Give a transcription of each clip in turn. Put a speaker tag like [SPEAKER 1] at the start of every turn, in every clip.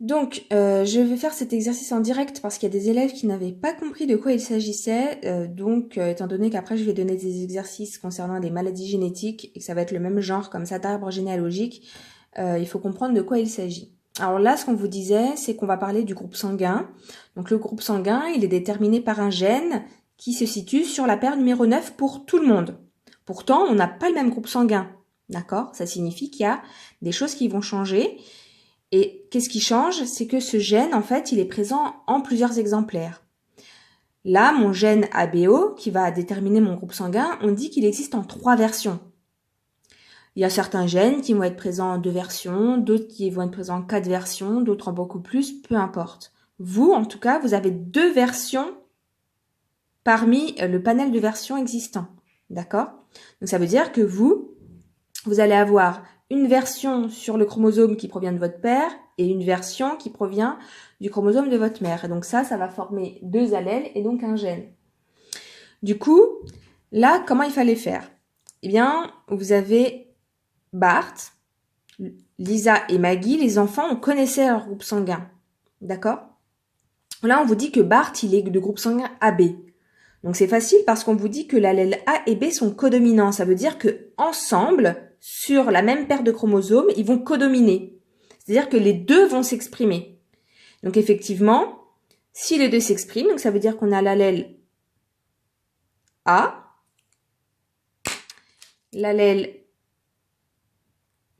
[SPEAKER 1] Donc, je vais faire cet exercice en direct parce qu'il y a des élèves qui n'avaient pas compris de quoi il s'agissait. Étant donné qu'après je vais donner des exercices concernant des maladies génétiques et que ça va être le même genre comme cet arbre généalogique, il faut comprendre de quoi il s'agit. Alors là, ce qu'on vous disait, c'est qu'on va parler du groupe sanguin. Donc le groupe sanguin, il est déterminé par un gène qui se situe sur la paire numéro 9 pour tout le monde. Pourtant, on n'a pas le même groupe sanguin. D'accord? Ça signifie qu'il y a des choses qui vont changer. Et qu'est-ce qui change? C'est que ce gène, en fait, il est présent en plusieurs exemplaires. Là, mon gène ABO, qui va déterminer mon groupe sanguin, on dit qu'il existe en 3 versions. Il y a certains gènes qui vont être présents en 2 versions, d'autres qui vont être présents en 4 versions, d'autres en beaucoup plus, peu importe. Vous, en tout cas, vous avez 2 versions parmi le panel de versions existants. D'accord? Donc ça veut dire que vous allez avoir une version sur le chromosome qui provient de votre père et une version qui provient du chromosome de votre mère. Et donc ça va former 2 allèles et donc un gène. Du coup, là, comment il fallait faire? Eh bien, vous avez Bart, Lisa et Maggie, les enfants, on connaissait leur groupe sanguin. D'accord? Là, on vous dit que Bart, il est de groupe sanguin AB. Donc c'est facile parce qu'on vous dit que l'allèle A et B sont codominants. Ça veut dire que ensemble, sur la même paire de chromosomes, ils vont codominer. C'est-à-dire que les deux vont s'exprimer. Donc effectivement, si les deux s'expriment, donc ça veut dire qu'on a l'allèle A, l'allèle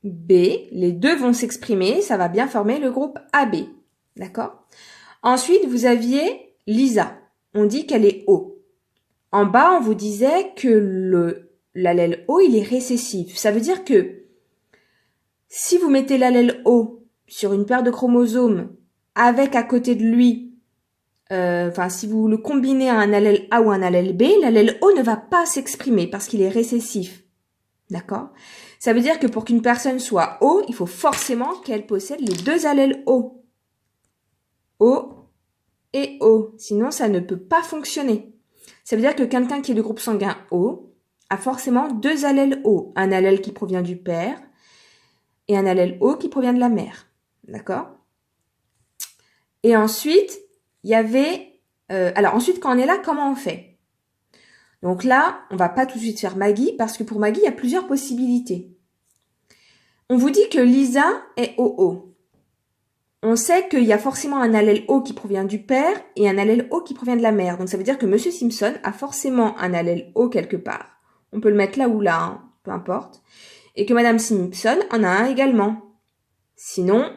[SPEAKER 1] B, les deux vont s'exprimer, ça va bien former le groupe AB. D'accord? Ensuite, vous aviez Lisa. On dit qu'elle est O. En bas, on vous disait que l'allèle O, il est récessif. Ça veut dire que si vous mettez l'allèle O sur une paire de chromosomes avec à côté de lui, si vous le combinez à un allèle A ou un allèle B, l'allèle O ne va pas s'exprimer parce qu'il est récessif. D'accord? Ça veut dire que pour qu'une personne soit O, il faut forcément qu'elle possède les 2 allèles O. O et O. Sinon, ça ne peut pas fonctionner. Ça veut dire que quelqu'un qui est de groupe sanguin O a forcément 2 allèles O. Un allèle qui provient du père et un allèle O qui provient de la mère. D'accord? Et ensuite, il y avait... ensuite, quand on est là, comment on fait? Donc là, on va pas tout de suite faire Maggie parce que pour Maggie, il y a plusieurs possibilités. On vous dit que Lisa est OO. On sait qu'il y a forcément un allèle O qui provient du père et un allèle O qui provient de la mère. Donc ça veut dire que Monsieur Simpson a forcément un allèle O quelque part. On peut le mettre là ou là, hein, peu importe. Et que Madame Simpson en a un également. Sinon,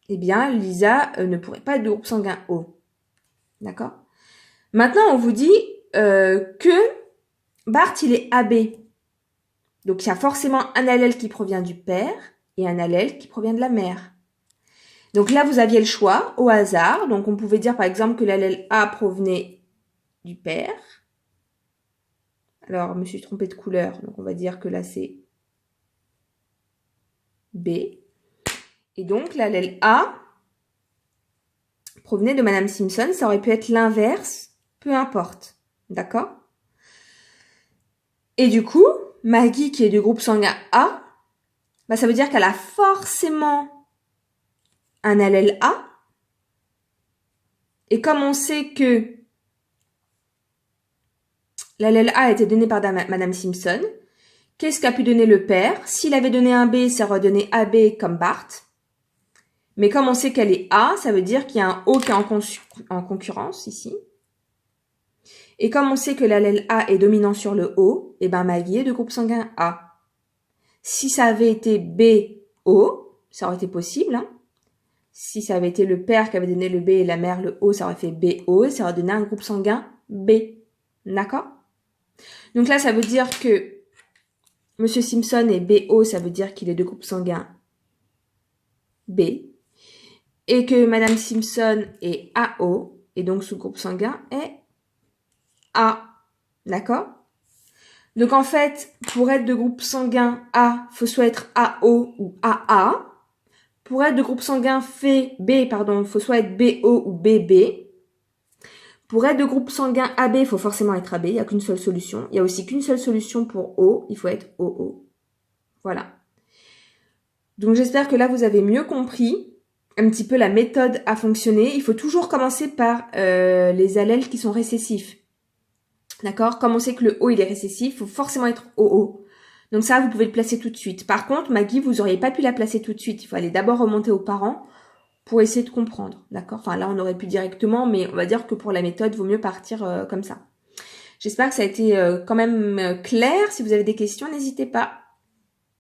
[SPEAKER 1] eh bien, Lisa ne pourrait pas être de groupe sanguin O. D'accord? Maintenant, on vous dit que Bart, il est AB. Donc, il y a forcément un allèle qui provient du père et un allèle qui provient de la mère. Donc là, vous aviez le choix au hasard. Donc, on pouvait dire, par exemple, que l'allèle A provenait du père. Alors, je me suis trompée de couleur. Donc, on va dire que là, c'est B. Et donc, l'allèle A provenait de Madame Simpson. Ça aurait pu être l'inverse. Peu importe. D'accord? Et du coup, Maggie, qui est du groupe sanguin A, ça veut dire qu'elle a forcément un allèle A. Et comme on sait que l'allèle A a été donné par Madame Simpson, qu'est-ce qu'a pu donner le père? S'il avait donné un B, ça aurait donné AB comme Bart. Mais comme on sait qu'elle est A, ça veut dire qu'il y a un O qui est en concurrence ici. Et comme on sait que l'allèle A est dominant sur le O, Maggie est de groupe sanguin A. Si ça avait été BO, ça aurait été possible. Hein. Si ça avait été le père qui avait donné le B et la mère le O, ça aurait fait BO et ça aurait donné un groupe sanguin B. D'accord? Donc là, ça veut dire que Monsieur Simpson est BO, ça veut dire qu'il est de groupe sanguin B. Et que Madame Simpson est AO, et donc ce groupe sanguin est A. D'accord? Donc en fait, pour être de groupe sanguin A, faut soit être AO ou AA. Pour être de groupe sanguin faut soit être BO ou BB. Pour être de groupe sanguin AB, il faut forcément être AB, il n'y a qu'une seule solution. Il n'y a aussi qu'une seule solution pour O, il faut être OO. Voilà. Donc j'espère que là, vous avez mieux compris. un petit peu la méthode à fonctionner. Il faut toujours commencer par les allèles qui sont récessifs. D'accord? Comme on sait que le O il est récessif, il faut forcément être OO. Donc ça, vous pouvez le placer tout de suite. Par contre, Maggie, vous n'auriez pas pu la placer tout de suite. Il faut aller d'abord remonter aux parents pour essayer de comprendre. D'accord? Enfin là, on aurait pu directement, mais on va dire que pour la méthode, il vaut mieux partir comme ça. J'espère que ça a été quand même clair. Si vous avez des questions, n'hésitez pas.